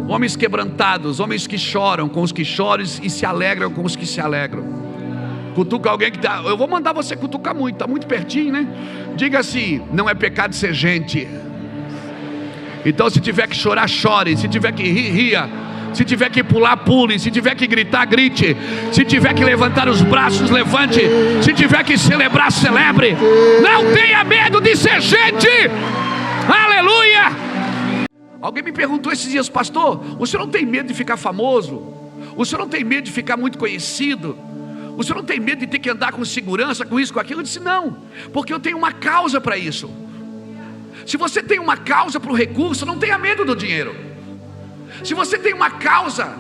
Homens quebrantados, homens que choram com os que choram e se alegram com os que se alegram. Cutuca alguém que está... Eu vou mandar você cutucar muito, está muito pertinho, né? Diga assim: não é pecado ser gente. Então, se tiver que chorar, chore. Se tiver que rir, ria. Se tiver que pular, pule. Se tiver que gritar, grite. Se tiver que levantar os braços, levante. Se tiver que celebrar, celebre. Não tenha medo de ser gente. Aleluia. Alguém me perguntou esses dias: pastor, o senhor não tem medo de ficar famoso? O senhor não tem medo de ficar muito conhecido? O senhor não tem medo de ter que andar com segurança, com isso, com aquilo? Eu disse: não, porque eu tenho uma causa para isso. Se você tem uma causa para o recurso, não tenha medo do dinheiro. Se você tem uma causa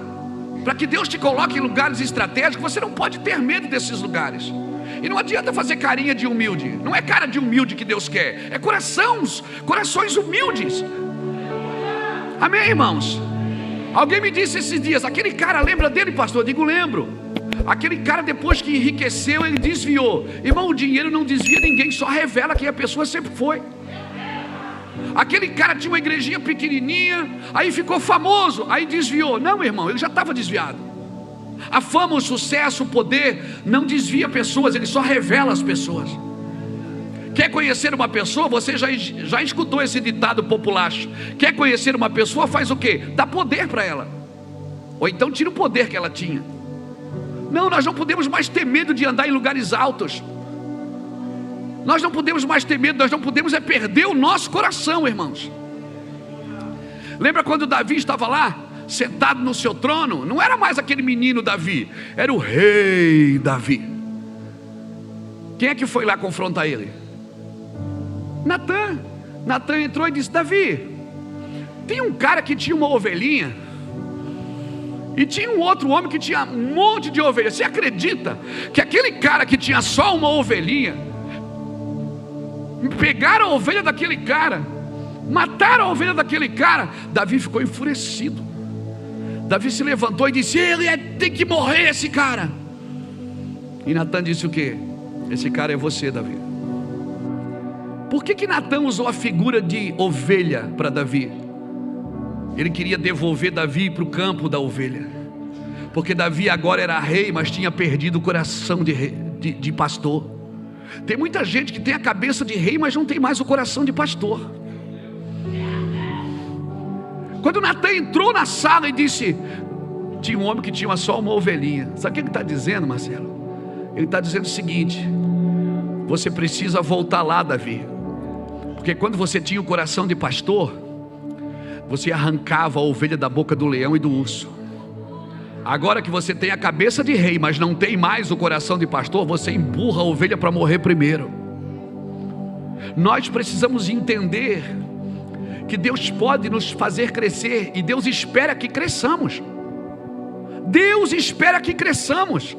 para que Deus te coloque em lugares estratégicos, você não pode ter medo desses lugares. E não adianta fazer carinha de humilde. Não é cara de humilde que Deus quer, é corações humildes. Amém, irmãos? Alguém me disse esses dias: aquele cara, lembra dele, pastor? Eu digo: lembro. Aquele cara, depois que enriqueceu, ele desviou. Irmão, o dinheiro não desvia ninguém, só revela quem a pessoa sempre foi. Aquele cara tinha uma igrejinha pequenininha, aí ficou famoso, aí desviou. Não, irmão, ele já estava desviado. A fama, o sucesso, o poder não desvia pessoas, ele só revela as pessoas. Quer conhecer uma pessoa? Você já escutou esse ditado popular: quer conhecer uma pessoa, faz o quê? Dá poder para ela, ou então tira o poder que ela tinha. Não, nós não podemos mais ter medo de andar em lugares altos. Nós não podemos mais ter medo, nós não podemos perder o nosso coração, irmãos. Lembra quando Davi estava lá, sentado no seu trono? Não era mais aquele menino Davi, era o rei Davi. Quem é que foi lá confrontar ele? Natã. Natã entrou e disse: Davi, tem um cara que tinha uma ovelhinha, e tinha um outro homem que tinha um monte de ovelhas. Você acredita que aquele cara que tinha só uma ovelhinha, pegaram a ovelha daquele cara, mataram a ovelha daquele cara? Davi ficou enfurecido. Davi se levantou e disse: tem que morrer esse cara. E Natã disse o quê? Esse cara é você, Davi. Por que Natã usou a figura de ovelha para Davi? Ele queria devolver Davi para o campo da ovelha, porque Davi agora era rei, mas tinha perdido o coração de pastor. Tem muita gente que tem a cabeça de rei, mas não tem mais o coração de pastor. Quando Natã entrou na sala e disse: tinha um homem que tinha só uma ovelhinha. Sabe o que ele está dizendo, Marcelo? Ele está dizendo o seguinte: você precisa voltar lá, Davi, porque quando você tinha o coração de pastor, você arrancava a ovelha da boca do leão e do urso. Agora que você tem a cabeça de rei, mas não tem mais o coração de pastor, você empurra a ovelha para morrer primeiro. Nós precisamos entender que Deus pode nos fazer crescer, e Deus espera que cresçamos. Deus espera que cresçamos.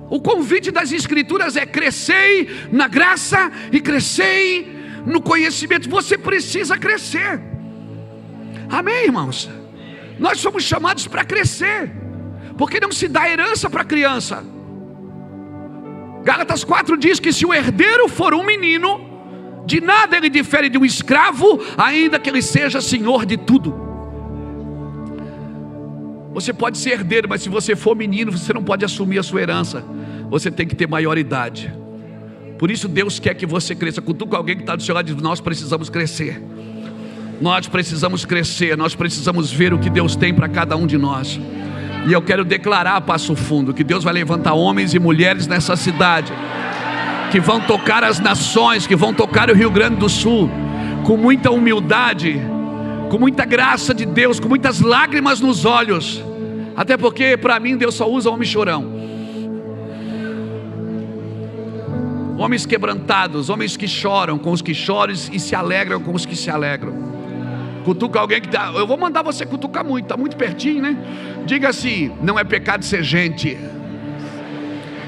O convite das Escrituras é: crescei na graça e crescei no conhecimento. Você precisa crescer. Amém, irmãos? Nós somos chamados para crescer, porque não se dá herança para criança. Gálatas 4 diz que se o herdeiro for um menino, de nada ele difere de um escravo, ainda que ele seja senhor de tudo. Você pode ser herdeiro, mas se você for menino, você não pode assumir a sua herança. Você tem que ter maioridade. Por isso Deus quer que você cresça. Cutuca alguém que está do seu lado e diz: nós precisamos crescer. Nós precisamos crescer, nós precisamos ver o que Deus tem para cada um de nós. E eu quero declarar a Passo Fundo que Deus vai levantar homens e mulheres nessa cidade, que vão tocar as nações, que vão tocar o Rio Grande do Sul, com muita humildade, com muita graça de Deus, com muitas lágrimas nos olhos. Até porque para mim Deus só usa homem chorão. Homens quebrantados, homens que choram com os que choram e se alegram com os que se alegram. Cutuca alguém que está... Eu vou mandar você cutucar muito, está muito pertinho, né? Diga assim: não é pecado ser gente.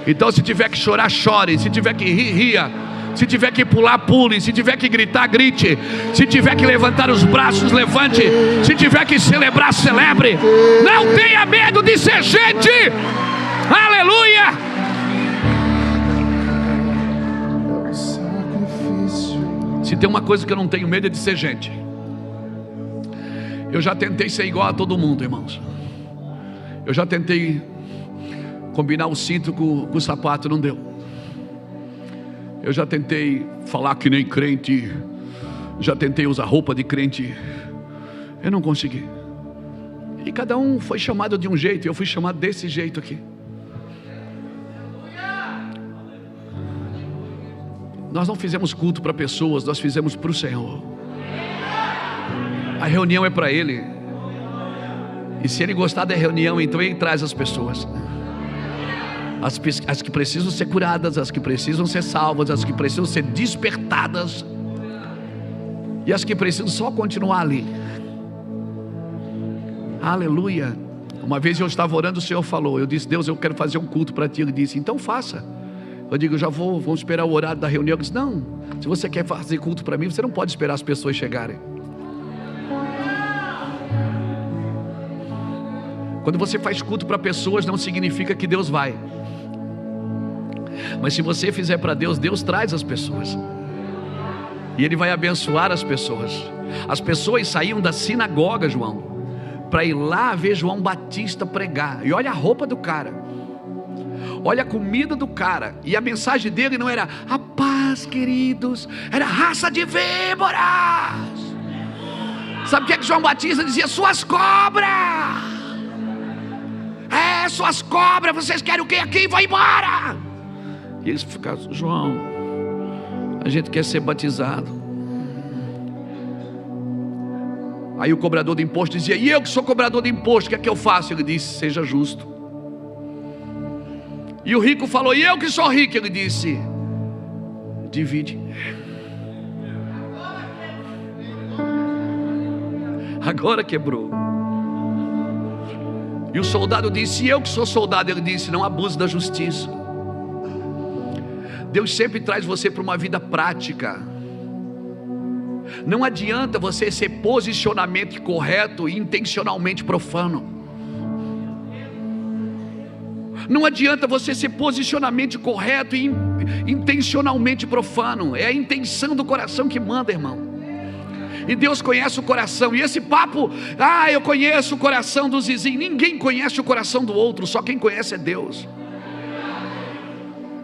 Então, se tiver que chorar, chore. Se tiver que rir, ria. Se tiver que pular, pule. Se tiver que gritar, grite. Se tiver que levantar os braços, levante. Se tiver que celebrar, celebre. Não tenha medo de ser gente. Aleluia. Se tem uma coisa que eu não tenho medo é de ser gente. Eu já tentei ser igual a todo mundo, irmãos. Eu já tentei combinar o cinto com o sapato, não deu. Eu já tentei falar que nem crente. Já tentei usar roupa de crente. Eu não consegui. E cada um foi chamado de um jeito. Eu fui chamado desse jeito aqui. Nós não fizemos culto para pessoas, nós fizemos para o Senhor. A reunião é para Ele. E se Ele gostar da reunião, então Ele traz as pessoas. As que precisam ser curadas, as que precisam ser salvas, as que precisam ser despertadas, e as que precisam só continuar ali. Aleluia. Uma vez eu estava orando, o Senhor falou, eu disse: Deus, eu quero fazer um culto para Ti. Ele disse: então faça. Eu digo: já vamos esperar o horário da reunião. Ele disse: não, se você quer fazer culto para mim, você não pode esperar as pessoas chegarem. Quando você faz culto para pessoas, não significa que Deus vai. Mas se você fizer para Deus, Deus traz as pessoas. E Ele vai abençoar as pessoas. As pessoas saíam da sinagoga, João, para ir lá ver João Batista pregar. E olha a roupa do cara, olha a comida do cara. E a mensagem dele não era a paz, queridos, era raça de víboras. Sabe o que é que João Batista dizia? Suas cobras. Suas cobras, vocês querem o que aqui? Vai embora. E eles ficaram: João, a gente quer ser batizado. Aí o cobrador de imposto dizia: e eu que sou cobrador de imposto, o que é que eu faço? Ele disse: seja justo. E o rico falou: e eu que sou rico? Ele disse: divide. Agora quebrou. E o soldado disse: e eu que sou soldado? Ele disse: não abuse da justiça. Deus sempre traz você para uma vida prática. Não adianta você ser posicionamento correto e intencionalmente profano. Não adianta você ser posicionamento correto e intencionalmente profano. É a intenção do coração que manda, irmão. E Deus conhece o coração. E esse papo: eu conheço o coração do Zizinho. Ninguém conhece o coração do outro, só quem conhece é Deus.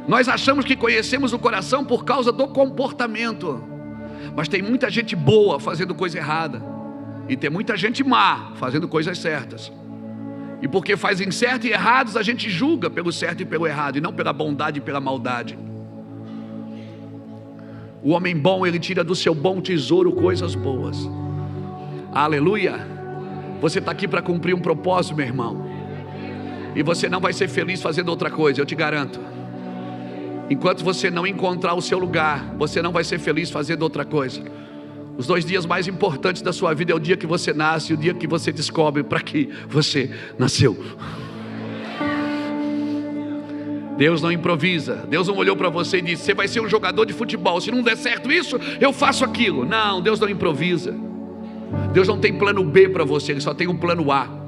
Nós achamos que conhecemos o coração por causa do comportamento, mas tem muita gente boa fazendo coisa errada, e tem muita gente má fazendo coisas certas. E porque fazem certo e errados, a gente julga pelo certo e pelo errado, e não pela bondade e pela maldade. O homem bom, ele tira do seu bom tesouro coisas boas. Aleluia. Você está aqui para cumprir um propósito, meu irmão, e você não vai ser feliz fazendo outra coisa, eu te garanto. Enquanto você não encontrar o seu lugar, você não vai ser feliz fazendo outra coisa. Os 2 dias mais importantes da sua vida é o dia que você nasce e o dia que você descobre para que você nasceu. Deus não improvisa. Deus não olhou para você e disse: você vai ser um jogador de futebol, se não der certo isso, eu faço aquilo. Não, Deus não improvisa. Deus não tem plano B para você, Ele só tem um plano A.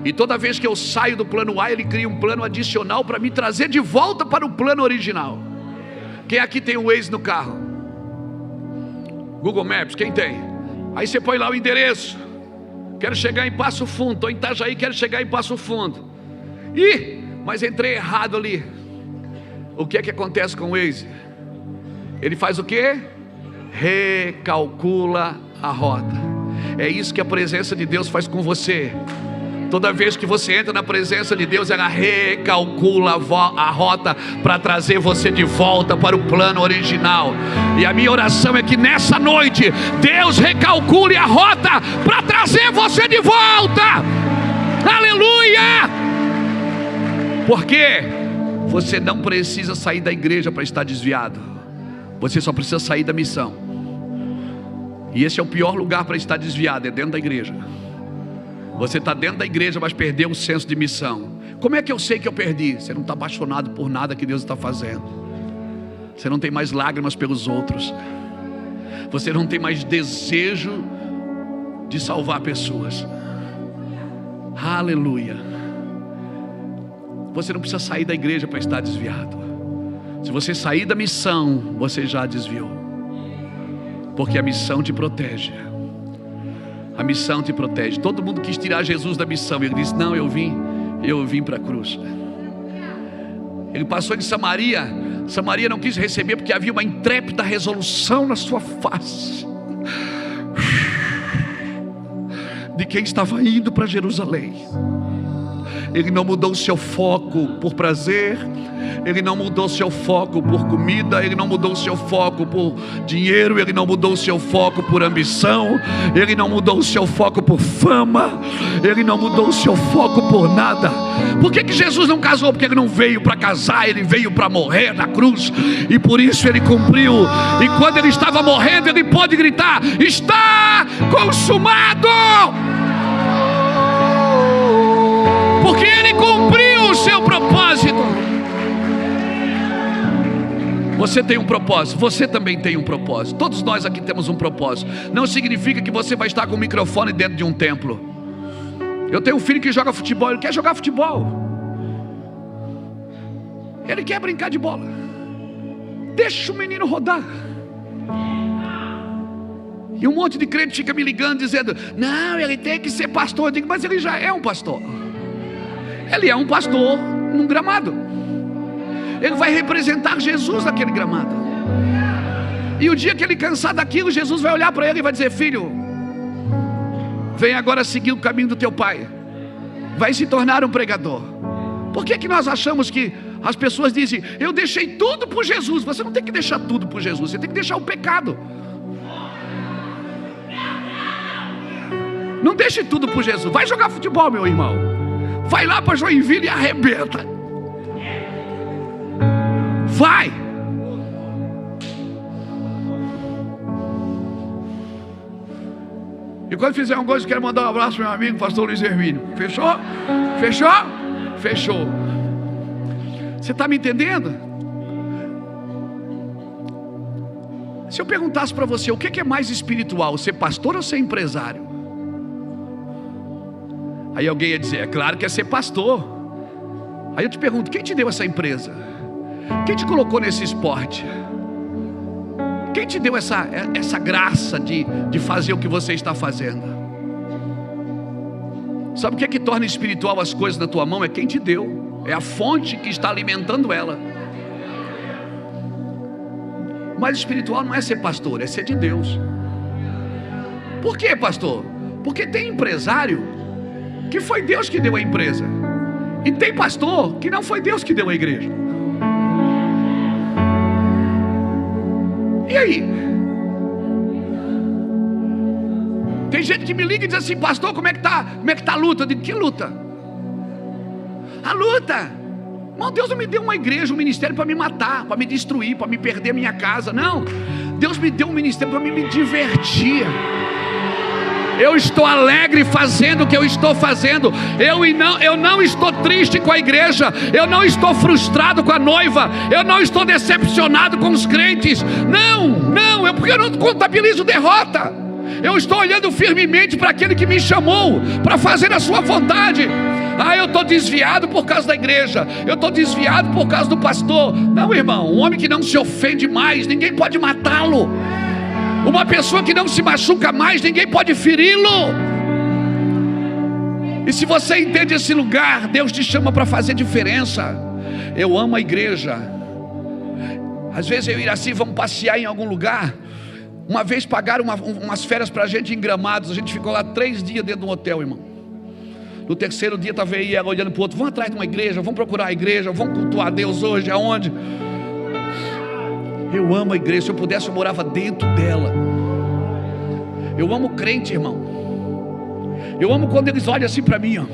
E toda vez que eu saio do plano A, Ele cria um plano adicional para me trazer de volta para o plano original. Quem aqui tem o Waze no carro? Google Maps, quem tem? Aí você põe lá o endereço: quero chegar em Passo Fundo, estou em Itajaí, quero chegar em Passo Fundo. Mas entrei errado ali. O que é que acontece com o Waze? Ele faz o quê? Recalcula a rota. É isso que a presença de Deus faz com você. Toda vez que você entra na presença de Deus, ela recalcula a rota para trazer você de volta para o plano original. E a minha oração é que nessa noite Deus recalcule a rota para trazer você de volta. Aleluia! Porque você não precisa sair da igreja para estar desviado. Você só precisa sair da missão. E esse é o pior lugar para estar desviado, é dentro da igreja. Você está dentro da igreja, mas perdeu o senso de missão. Como é que eu sei que eu perdi? Você não está apaixonado por nada que Deus está fazendo. Você não tem mais lágrimas pelos outros. Você não tem mais desejo de salvar pessoas. Aleluia. Você não precisa sair da igreja para estar desviado. Se você sair da missão, você já desviou. Porque a missão te protege. A missão te protege. Todo mundo quis tirar Jesus da missão. Ele disse: não, eu vim para a cruz. Ele passou em Samaria. Samaria não quis receber porque havia uma intrépida resolução na sua face de quem estava indo para Jerusalém. Ele não mudou o seu foco por prazer, ele não mudou o seu foco por comida, ele não mudou o seu foco por dinheiro, ele não mudou o seu foco por ambição, ele não mudou o seu foco por fama, ele não mudou o seu foco por nada. Por que Jesus não casou? Porque ele não veio para casar, ele veio para morrer na cruz, e por isso ele cumpriu. E quando ele estava morrendo, ele pôde gritar: está consumado! Porque ele cumpriu o seu propósito. Você tem um propósito, você também tem um propósito. Todos nós aqui temos um propósito. Não significa que você vai estar com o microfone dentro de um templo. Eu tenho um filho que joga futebol, ele quer jogar futebol, ele quer brincar de bola. Deixa o menino rodar. E um monte de crente fica me ligando dizendo: não, ele tem que ser pastor. Eu digo: mas ele já é um pastor. Ele é um pastor num gramado. Ele vai representar Jesus naquele gramado. E o dia que ele cansar daquilo, Jesus vai olhar para ele e vai dizer: filho, vem agora seguir o caminho do teu pai. Vai se tornar um pregador. Por que nós achamos que as pessoas dizem: eu deixei tudo por Jesus? Você não tem que deixar tudo por Jesus, você tem que deixar o pecado. Não deixe tudo por Jesus. Vai jogar futebol, meu irmão. Vai lá para Joinville e arrebenta. Vai. E quando fizer uma coisa, eu quero mandar um abraço para meu amigo pastor Luiz Hermínio. Fechou? Fechou? Fechou. Você está me entendendo? Se eu perguntasse para você, o que é mais espiritual, ser pastor ou ser empresário? Aí alguém ia dizer: é claro que é ser pastor. Aí eu te pergunto: quem te deu essa empresa? Quem te colocou nesse esporte? Quem te deu essa graça de fazer o que você está fazendo? Sabe o que torna espiritual as coisas na tua mão? É quem te deu, é a fonte que está alimentando ela. Mas espiritual não é ser pastor, é ser de Deus. Por quê, pastor? Porque tem empresário que foi Deus que deu a empresa, e tem pastor que não foi Deus que deu a igreja. E aí? Tem gente que me liga e diz assim: pastor, como é que tá a luta? Eu digo: que luta? A luta, irmão, Deus não me deu uma igreja, um ministério para me matar, para me destruir, para me perder minha casa. Não, Deus me deu um ministério para me divertir. Eu estou alegre fazendo o que eu estou fazendo. Eu não estou triste com a igreja. Eu não estou frustrado com a noiva. Eu não estou decepcionado com os crentes. Não, porque eu não contabilizo derrota. Eu estou olhando firmemente para aquele que me chamou para fazer a sua vontade. Eu estou desviado por causa da igreja, eu estou desviado por causa do pastor. Não, irmão, um homem que não se ofende mais, ninguém pode matá-lo. Uma pessoa que não se machuca mais, ninguém pode feri-lo. E se você entende esse lugar, Deus te chama para fazer diferença. Eu amo a igreja. Às vezes eu e Iraci vamos passear em algum lugar. Uma vez pagaram umas férias para a gente em Gramados. A gente ficou lá 3 dias dentro de um hotel, irmão. No terceiro dia estava aí ela olhando para o outro: vamos atrás de uma igreja, vamos procurar a igreja, vamos cultuar a Deus hoje, aonde? Eu amo a igreja. Se eu pudesse, eu morava dentro dela. Eu amo crente, irmão. Eu amo quando eles olham assim para mim, ó.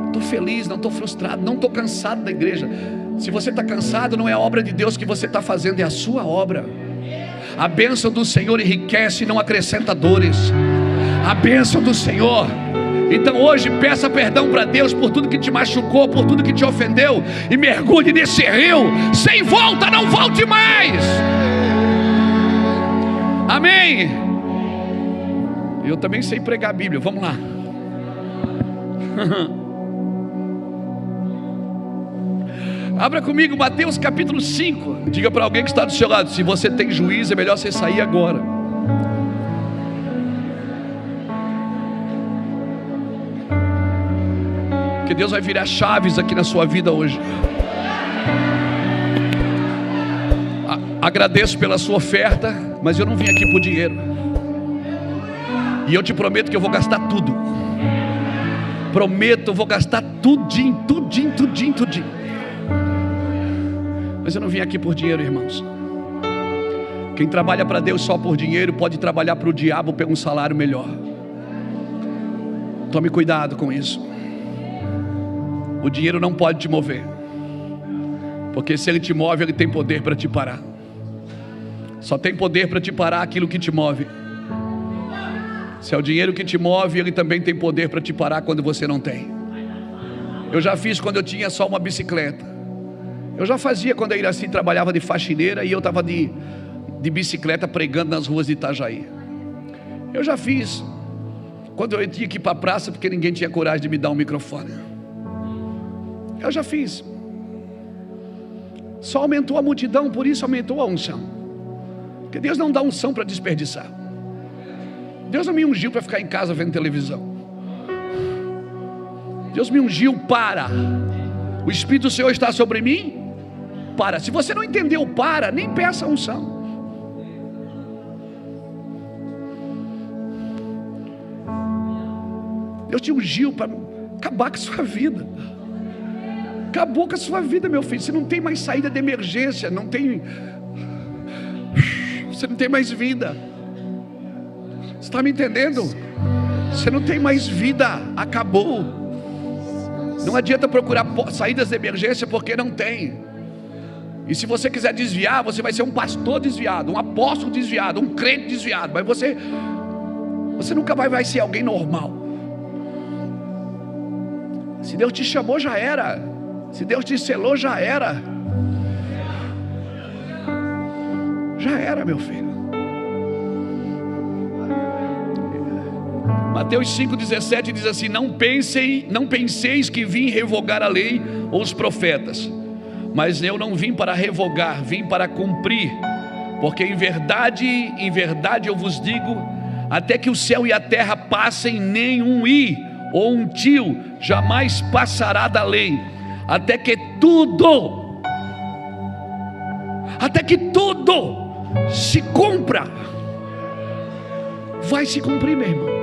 Estou feliz, não estou frustrado, não estou cansado da igreja. Se você está cansado, não é a obra de Deus que você está fazendo, é a sua obra. A bênção do Senhor enriquece e não acrescenta dores. A bênção do Senhor. Então hoje peça perdão para Deus por tudo que te machucou, por tudo que te ofendeu, e mergulhe nesse rio sem volta, não volte mais. Amém. Eu também sei pregar a Bíblia, vamos lá. Abra comigo Mateus capítulo 5. Diga para alguém que está do seu lado: se você tem juízo, é melhor você sair agora. Que Deus vai virar chaves aqui na sua vida hoje. Agradeço pela sua oferta, mas eu não vim aqui por dinheiro. E eu te prometo que eu vou gastar tudo. Prometo, eu vou gastar tudinho. Mas eu não vim aqui por dinheiro, irmãos. Quem trabalha para Deus só por dinheiro pode trabalhar para o diabo por um salário melhor. Tome cuidado com isso. O dinheiro não pode te mover, porque se ele te move, ele tem poder para te parar. Só tem poder para te parar aquilo que te move. Se é o dinheiro que te move, ele também tem poder para te parar quando você não tem. Eu já fiz quando eu tinha só uma bicicleta. Eu já fazia quando a Iraci trabalhava de faxineira e eu estava de bicicleta pregando nas ruas de Itajaí. Eu já fiz quando eu tinha que ir para a praça porque ninguém tinha coragem de me dar um microfone. Eu já fiz. Só aumentou a multidão, por isso aumentou a unção. Porque Deus não dá unção para desperdiçar. Deus não me ungiu para ficar em casa vendo televisão. Deus me ungiu para. O Espírito do Senhor está sobre mim para. Se você não entendeu para, nem peça a unção. Deus te ungiu para acabar com a sua vida. Acabou com a sua vida, meu filho. Você não tem mais saída de emergência. Você não tem mais vida. Você está me entendendo? Você não tem mais vida. Acabou. Não adianta procurar saídas de emergência, porque não tem. E se você quiser desviar, você vai ser um pastor desviado, um apóstolo desviado, um crente desviado. Mas você nunca vai ser alguém normal. Se Deus te chamou, já era. Se Deus te selou, já era. Já era, meu filho. Mateus 5,17 diz assim: não penseis que vim revogar a lei ou os profetas, mas eu não vim para revogar, vim para cumprir. Porque em verdade eu vos digo, até que o céu e a terra passem, nenhum i ou um tio jamais passará da lei, até que tudo se cumpra. Vai se cumprir, meu irmão.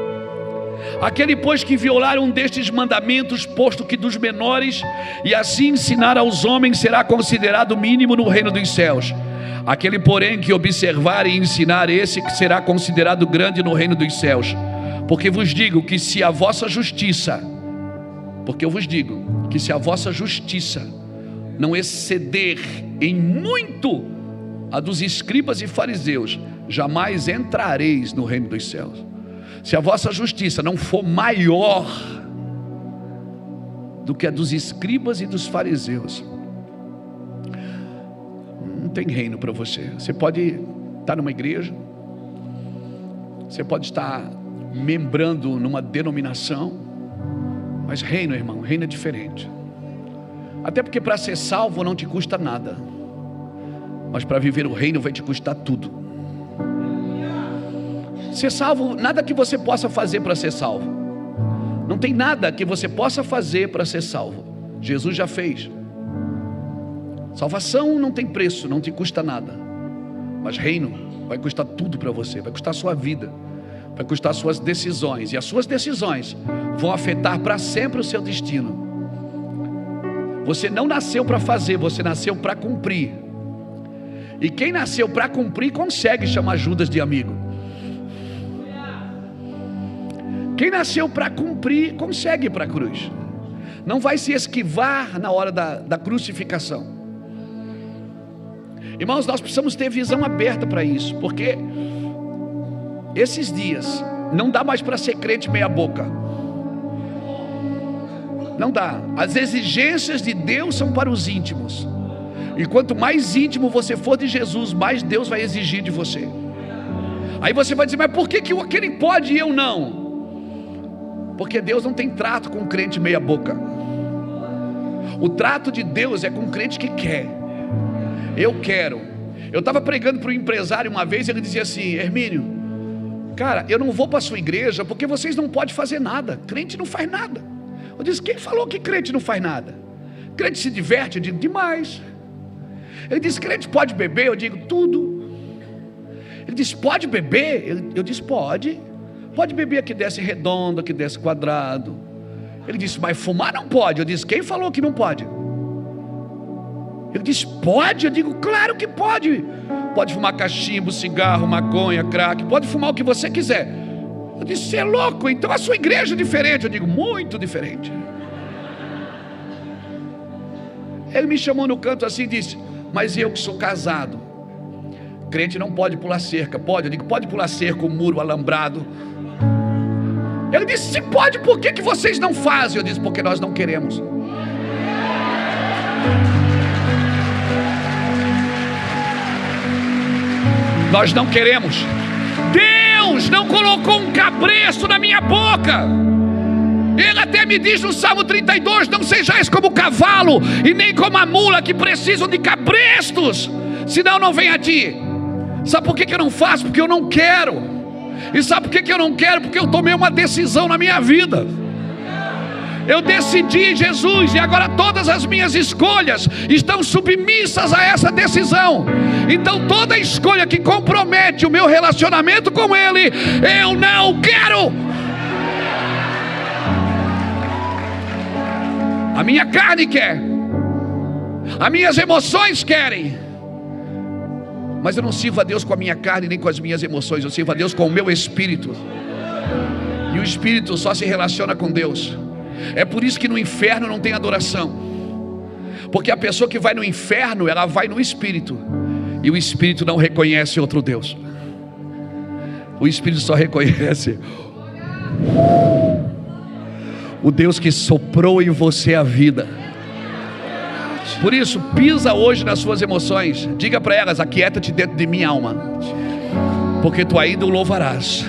Aquele, pois, que violar um destes mandamentos, posto que dos menores, e assim ensinar aos homens, será considerado mínimo no reino dos céus. Aquele, porém, que observar e ensinar, esse que será considerado grande no reino dos céus. Porque vos digo que se a vossa justiça não exceder em muito a dos escribas e fariseus, jamais entrareis no reino dos céus. Se a vossa justiça não for maior do que a dos escribas e dos fariseus, não tem reino para você. Você pode estar numa igreja, você pode estar membrando numa denominação, mas reino, irmão, reino é diferente. Até porque para ser salvo não te custa nada, mas para viver o reino vai te custar tudo. Ser salvo, nada que você possa fazer para ser salvo. Não tem nada que você possa fazer para ser salvo. Jesus já fez. Salvação não tem preço, não te custa nada. Mas reino vai custar tudo para você. Vai custar a sua vida, vai custar as suas decisões. E as suas decisões vão afetar para sempre o seu destino. Você não nasceu para fazer, você nasceu para cumprir. E quem nasceu para cumprir consegue chamar Judas de amigo. Quem nasceu para cumprir, consegue ir para a cruz. Não vai se esquivar na hora da crucificação. Irmãos, nós precisamos ter visão aberta para isso. Porque esses dias não dá mais para ser crente meia boca. Não dá. As exigências de Deus são para os íntimos. E quanto mais íntimo você for de Jesus, mais Deus vai exigir de você. Aí você vai dizer: mas por que aquele pode e eu não? Porque Deus não tem trato com crente meia boca. O trato de Deus é com o crente que quer. Eu quero. Eu estava pregando para um empresário uma vez, ele dizia assim: Hermínio, cara, eu não vou para a sua igreja porque vocês não podem fazer nada. Crente não faz nada. Eu disse: quem falou que crente não faz nada? Crente se diverte? Eu digo: demais. Ele disse: crente pode beber? Eu digo: tudo. Ele disse: pode beber? Eu disse: pode. Pode beber aqui desce redondo, aqui desce quadrado. Ele disse: mas fumar não pode. Eu disse: quem falou que não pode? Ele disse: pode? Eu digo: claro que pode. Pode fumar cachimbo, cigarro, maconha, crack, pode fumar o que você quiser. Eu disse: você é louco? Então a sua igreja é diferente. Eu digo: muito diferente. Ele me chamou no canto assim e disse: mas eu que sou casado, crente não pode pular cerca? Pode? Eu digo: pode pular cerca, o muro alambrado. Ele disse: se pode, por que vocês não fazem? Eu disse: porque nós não queremos. Nós não queremos. Deus não colocou um cabresto na minha boca. Ele até me diz no Salmo 32: não sejais como o cavalo e nem como a mula, que precisam de cabrestos, senão não vem a ti. Sabe por que eu não faço? Porque eu não quero. E sabe por que eu não quero? Porque eu tomei uma decisão na minha vida. Eu decidi Jesus, e agora todas as minhas escolhas estão submissas a essa decisão. Então toda escolha que compromete o meu relacionamento com Ele, eu não quero. A minha carne quer, as minhas emoções querem, mas eu não sirvo a Deus com a minha carne nem com as minhas emoções. Eu sirvo a Deus com o meu espírito. E o espírito só se relaciona com Deus. É por isso que no inferno não tem adoração, porque a pessoa que vai no inferno, ela vai no espírito, e o espírito não reconhece outro Deus. O espírito só reconhece o Deus que soprou em você a vida. Por isso, pisa hoje nas suas emoções. Diga para elas: aquieta-te dentro de minha alma, porque tu ainda o louvarás.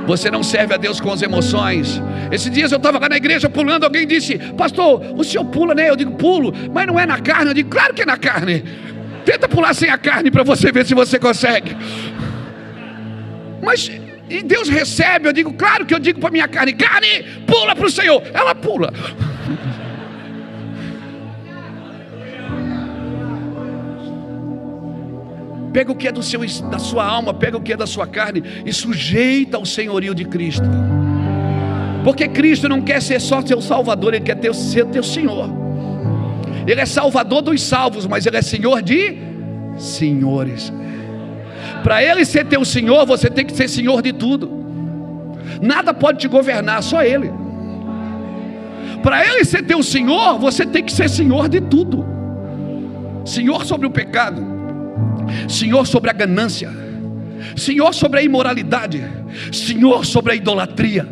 Você não serve a Deus com as emoções. Esses dias eu estava lá na igreja pulando. Alguém disse: pastor, o senhor pula, né? Eu digo: pulo, mas não é na carne. Eu digo: claro que é na carne. Tenta pular sem a carne para você ver se você consegue. Mas e Deus recebe? Eu digo: claro que eu digo para minha carne: carne, pula para o Senhor. Ela pula. Pega o que é da sua alma, pega o que é da sua carne e sujeita ao senhorio de Cristo. Porque Cristo não quer ser só teu Salvador, Ele quer ser teu Senhor. Ele é Salvador dos salvos, mas Ele é Senhor de senhores. Para Ele ser teu Senhor, você tem que ser Senhor de tudo. Nada pode te governar, só Ele. Para Ele ser teu Senhor, você tem que ser Senhor de tudo. Senhor sobre o pecado, Senhor sobre a ganância, Senhor sobre a imoralidade, Senhor sobre a idolatria,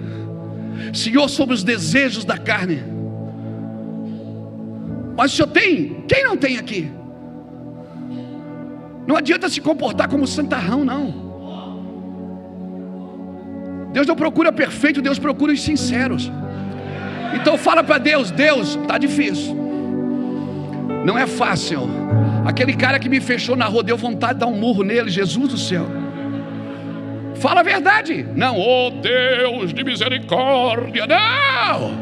Senhor sobre os desejos da carne. Mas o Senhor tem? Quem não tem aqui? Não adianta se comportar como santarrão, não. Deus não procura perfeito, Deus procura os sinceros. Então fala para Deus: Deus, está difícil, não é fácil. Aquele cara que me fechou na rua, deu vontade de dar um murro nele. Jesus do céu. Fala a verdade. Não: oh Deus de misericórdia, não.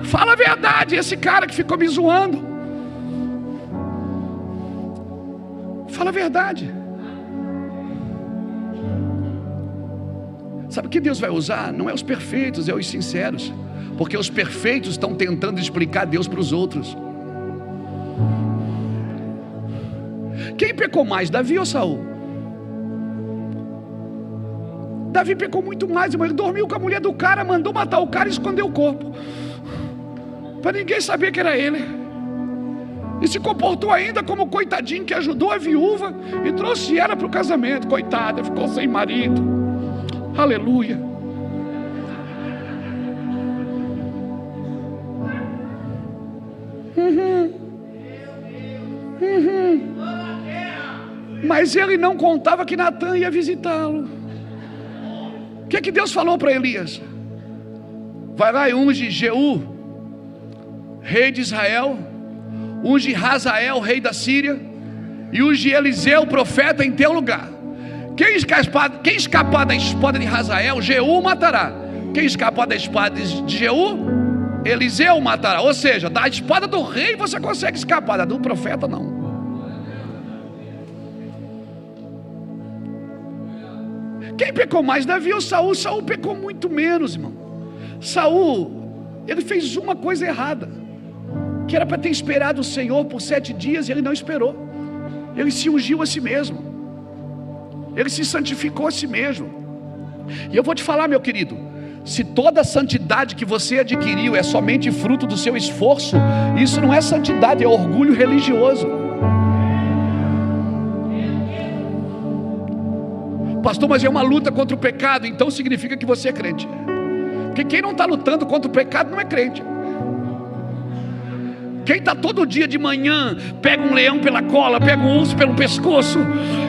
Fala a verdade. Esse cara que ficou me zoando, fala a verdade. Sabe o que Deus vai usar? Não é os perfeitos, é os sinceros. Porque os perfeitos estão tentando explicar Deus para os outros. Quem pecou mais, Davi ou Saul? Davi pecou muito mais, irmão. Ele dormiu com a mulher do cara, mandou matar o cara e escondeu o corpo, para ninguém saber que era ele. E se comportou ainda como coitadinho que ajudou a viúva e trouxe ela para o casamento. Coitada, ficou sem marido. Aleluia. Mas ele não contava que Natã ia visitá-lo. O que Deus falou para Elias? Vai lá e unge Jeú rei de Israel, unge Hazael, rei da Síria, e unge Eliseu, profeta, em teu lugar. Quem escapar da espada de Hazael, Jeú matará. Quem escapar da espada de Jeú, Eliseu matará. Ou seja, da espada do rei você consegue escapar, da do profeta não. Quem pecou mais? Davi ou Saul? Saul pecou muito menos, irmão. Saul, ele fez uma coisa errada, que era para ter esperado o Senhor por 7 dias, e ele não esperou. Ele se ungiu a si mesmo, ele se santificou a si mesmo. E eu vou te falar, meu querido, se toda a santidade que você adquiriu é somente fruto do seu esforço, isso não é santidade, é orgulho religioso. Pastor, mas é uma luta contra o pecado, então significa que você é crente. Porque quem não está lutando contra o pecado não é crente. Quem está todo dia de manhã, pega um leão pela cola, pega um urso pelo pescoço,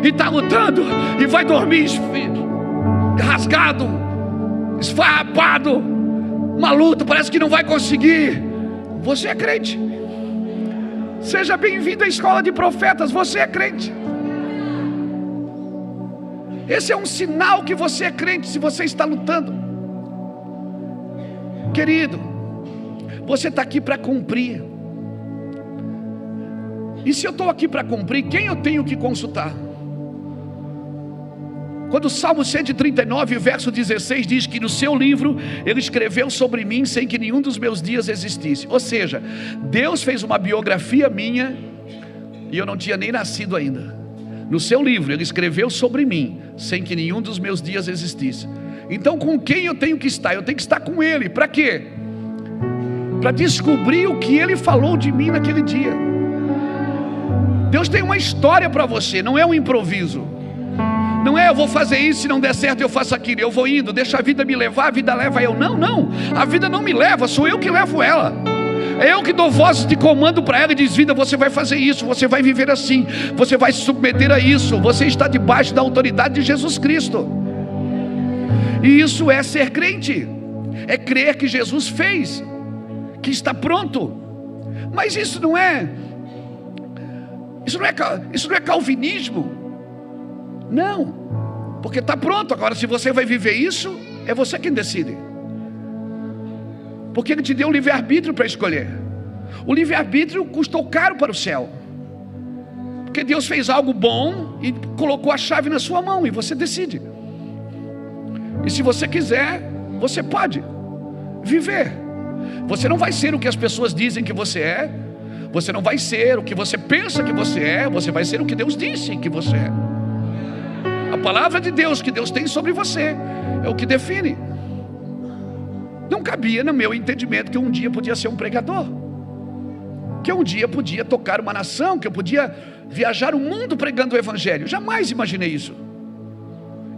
e está lutando, e vai dormir rasgado, esfarrapado, uma luta, parece que não vai conseguir. Você é crente. Seja bem-vindo à escola de profetas, você é crente. Esse é um sinal que você é crente, se você está lutando. Querido, você está aqui para cumprir. E se eu estou aqui para cumprir, quem eu tenho que consultar? Quando o Salmo 139, verso 16 diz que no seu livro ele escreveu sobre mim sem que nenhum dos meus dias existisse. Ou seja, Deus fez uma biografia minha e eu não tinha nem nascido ainda. No seu livro ele escreveu sobre mim sem que nenhum dos meus dias existisse. Então com quem eu tenho que estar? Eu tenho que estar com Ele. Para quê? Para descobrir o que Ele falou de mim naquele dia. Deus tem uma história para você, não é um improviso. Não é eu vou fazer isso, se não der certo eu faço aquilo, eu vou indo, deixa a vida me levar, a vida leva eu. Não, não, a vida não me leva, sou eu que levo ela. É eu que dou voz de comando para ela e diz: vida, você vai fazer isso, você vai viver assim, você vai se submeter a isso, você está debaixo da autoridade de Jesus Cristo. E isso é ser crente, é crer que Jesus fez, que está pronto. Mas isso não é calvinismo. Não, porque está pronto. Agora, se você vai viver isso, é você quem decide, porque Ele te deu o livre-arbítrio para escolher. O livre-arbítrio custou caro para o céu, porque Deus fez algo bom e colocou a chave na sua mão, e você decide. E se você quiser, você pode viver. Você não vai ser o que as pessoas dizem que você é, você não vai ser o que você pensa que você é, você vai ser o que Deus disse que você é. A palavra de Deus que Deus tem sobre você é o que define. Não cabia no meu entendimento que eu um dia podia ser um pregador, que eu um dia podia tocar uma nação, que eu podia viajar o mundo pregando o Evangelho. Jamais imaginei isso.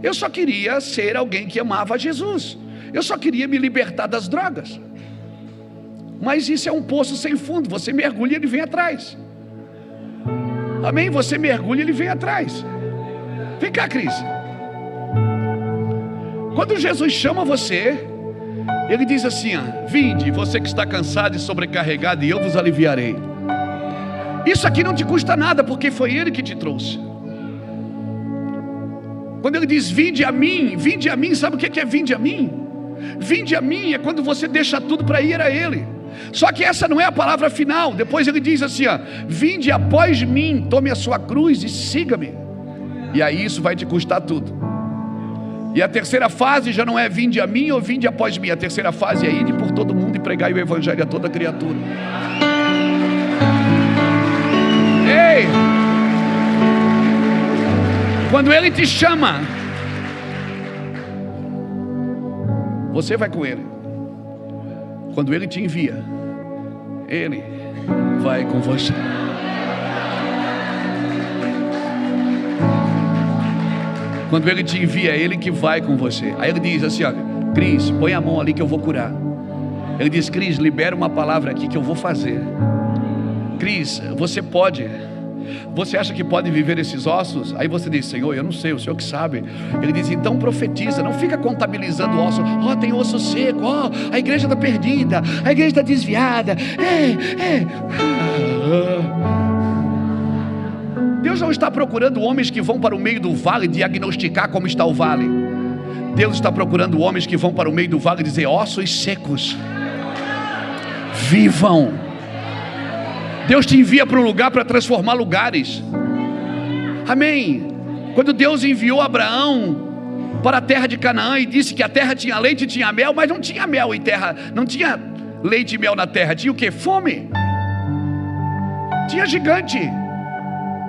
Eu só queria ser alguém que amava Jesus. Eu só queria me libertar das drogas. Mas isso é um poço sem fundo. Você mergulha e ele vem atrás. Amém? Você mergulha e ele vem atrás. Vem cá, Cris. Quando Jesus chama você, Ele diz assim: vinde, você que está cansado e sobrecarregado, e eu vos aliviarei. Isso aqui não te custa nada, porque foi Ele que te trouxe. Quando Ele diz vinde a mim, sabe o que é vinde a mim? Vinde a mim é quando você deixa tudo para ir a Ele. Só que essa não é a palavra final. Depois Ele diz assim: vinde após mim, tome a sua cruz e siga-me. E aí isso vai te custar tudo. E a terceira fase já não é vinde a mim ou vinde após mim. A terceira fase é ir por todo mundo e pregar o Evangelho a toda criatura. Ei! Quando Ele te chama, você vai com Ele. Quando Ele te envia, Ele vai com você. Quando Ele te envia, é Ele que vai com você. Aí Ele diz assim: Cris, põe a mão ali que eu vou curar. Ele diz: Cris, libera uma palavra aqui que eu vou fazer. Cris, você pode Você acha que pode viver esses ossos? Aí você diz: Senhor, eu não sei, o Senhor que sabe. Ele diz: então profetiza, não fica contabilizando ossos. Tem osso seco, a igreja está perdida, a igreja está desviada. Deus não está procurando homens que vão para o meio do vale diagnosticar como está o vale. Deus está procurando homens que vão para o meio do vale e dizer: ossos secos, vivam. Deus te envia para um lugar para transformar lugares. Amém. Quando Deus enviou Abraão para a terra de Canaã e disse que a terra tinha leite e tinha mel, mas não tinha mel em terra, não tinha leite e mel na terra, tinha o que? Fome. Tinha gigante,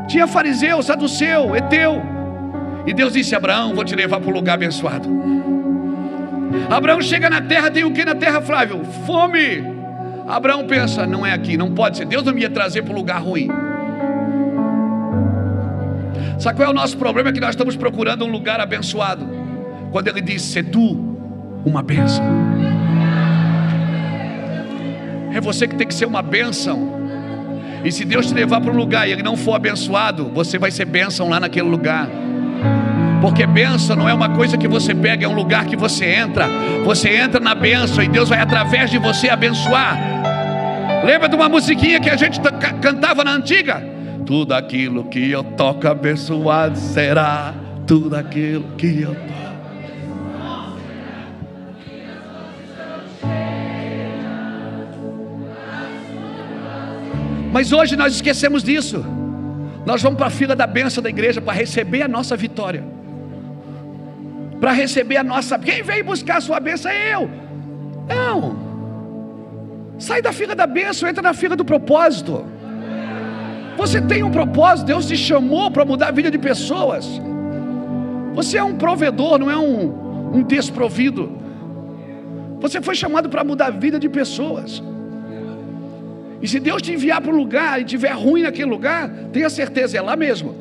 tinha fariseu, saduceu, heteu. E Deus disse: Abraão, vou te levar para um lugar abençoado. Abraão chega na terra, tem o que na terra, Flávio? Fome. Abraão pensa: não é aqui, não pode ser. Deus não me ia trazer para um lugar ruim. Sabe qual é o nosso problema? É que nós estamos procurando um lugar abençoado, quando Ele diz: se tu uma bênção. É você que tem que ser uma bênção. E se Deus te levar para um lugar e Ele não for abençoado, você vai ser bênção lá naquele lugar. Porque bênção não é uma coisa que você pega, é um lugar que você entra. Você entra na bênção e Deus vai através de você abençoar. Lembra de uma musiquinha que a gente cantava na antiga? Tudo aquilo que eu toco abençoado será. Tudo aquilo que eu toco. Mas hoje nós esquecemos disso. Nós vamos para a fila da bênção da igreja para receber a nossa vitória, para receber a nossa... Quem veio buscar a sua bênção é eu. Não. Sai da fila da bênção, entra na fila do propósito. Você tem um propósito. Deus te chamou para mudar a vida de pessoas. Você é um provedor, não é um desprovido. Você foi chamado para mudar a vida de pessoas. E se Deus te enviar para um lugar e tiver ruim naquele lugar, tenha certeza, é lá mesmo.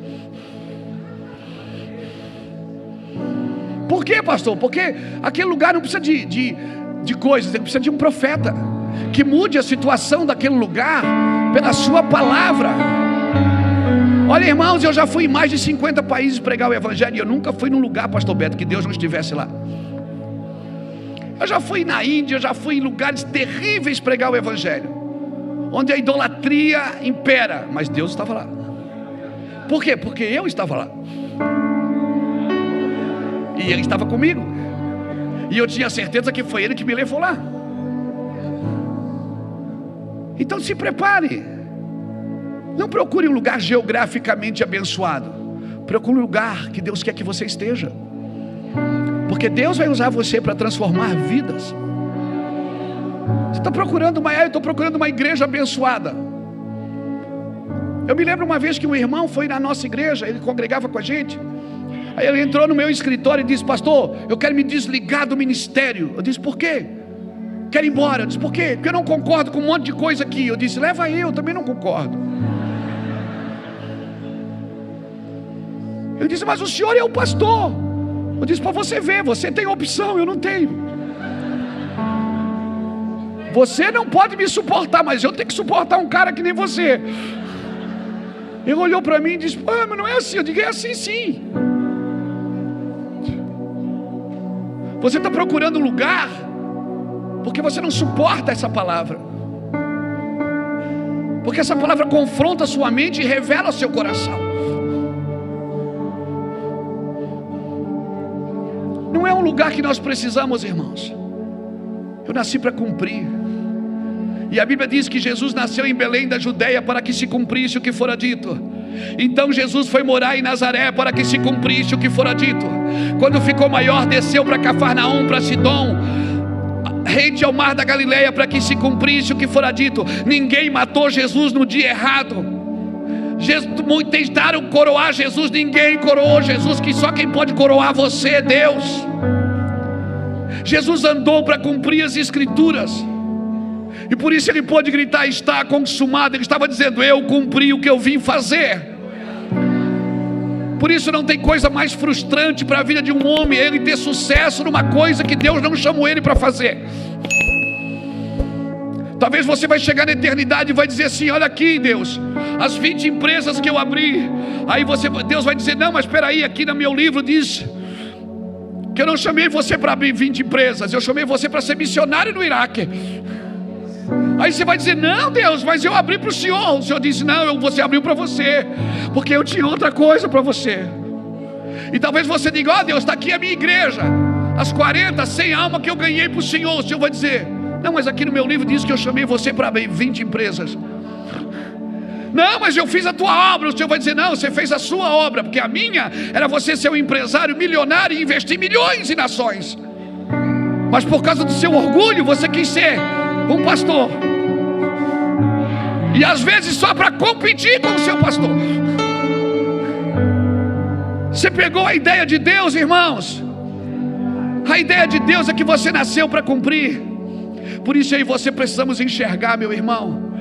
Por quê, pastor? Porque aquele lugar não precisa de coisas, ele precisa de um profeta que mude a situação daquele lugar pela sua palavra. Olha, irmãos, eu já fui em mais de 50 países pregar o evangelho e eu nunca fui num lugar, pastor Beto, que Deus não estivesse lá. Eu já fui na Índia, eu já fui em lugares terríveis pregar o evangelho, onde a idolatria impera, mas Deus estava lá. Por quê? Porque eu estava lá. E Ele estava comigo. E eu tinha certeza que foi Ele que me levou lá. Então se prepare. Não procure um lugar geograficamente abençoado. Procure um lugar que Deus quer que você esteja. Porque Deus vai usar você para transformar vidas. Você está procurando eu estou procurando uma igreja abençoada. Eu me lembro uma vez que um irmão foi na nossa igreja, ele congregava com a gente. Aí ele entrou no meu escritório e disse: pastor, eu quero me desligar do ministério. Eu disse: por quê? Quero ir embora. Eu disse: por quê? Porque eu não concordo com um monte de coisa aqui. Eu disse: leva eu também não concordo. Ele disse: mas o senhor é o pastor. Eu disse: para você ver, você tem opção, eu não tenho. Você não pode me suportar, mas eu tenho que suportar um cara que nem você. Ele olhou para mim e disse: mas não é assim. Eu digo: é assim sim. Você está procurando um lugar porque você não suporta essa palavra, porque essa palavra confronta a sua mente e revela o seu coração. Não é um lugar que nós precisamos, irmãos. Eu nasci para cumprir. E a Bíblia diz que Jesus nasceu em Belém da Judeia para que se cumprisse o que fora dito. Então Jesus foi morar em Nazaré para que se cumprisse o que fora dito. Quando ficou maior, desceu para Cafarnaum, para Sidom, rente ao mar da Galileia, para que se cumprisse o que fora dito. Ninguém matou Jesus no dia errado. Tentaram coroar Jesus, ninguém coroou Jesus, que só quem pode coroar você é Deus. Jesus andou para cumprir as escrituras, e por isso ele pôde gritar: está consumado. Ele estava dizendo: eu cumpri o que eu vim fazer. Por isso não tem coisa mais frustrante para a vida de um homem, ele ter sucesso numa coisa que Deus não chamou ele para fazer. Talvez você vai chegar na eternidade e vai dizer assim: olha aqui, Deus, as 20 empresas que eu abri. Aí Deus vai dizer: não, mas espera aí, aqui no meu livro diz que eu não chamei você para abrir 20 empresas, eu chamei você para ser missionário no Iraque. Aí você vai dizer: não, Deus, mas eu abri para o Senhor. O Senhor disse: não, você abriu para você, porque eu tinha outra coisa para você. E talvez você diga: ó, Deus, está aqui a minha igreja, as 40, 100 almas que eu ganhei para o Senhor. O Senhor vai dizer: não, mas aqui no meu livro diz que eu chamei você para abrir 20 empresas. Não, mas eu fiz a tua obra. O Senhor vai dizer: não, você fez a sua obra, porque a minha era você ser um empresário milionário e investir milhões em nações. Mas por causa do seu orgulho, você quis ser um pastor, e às vezes só para competir com o seu pastor. Você pegou a ideia de Deus, irmãos. A ideia de Deus é que você nasceu para cumprir. Por isso aí você precisamos enxergar, meu irmão,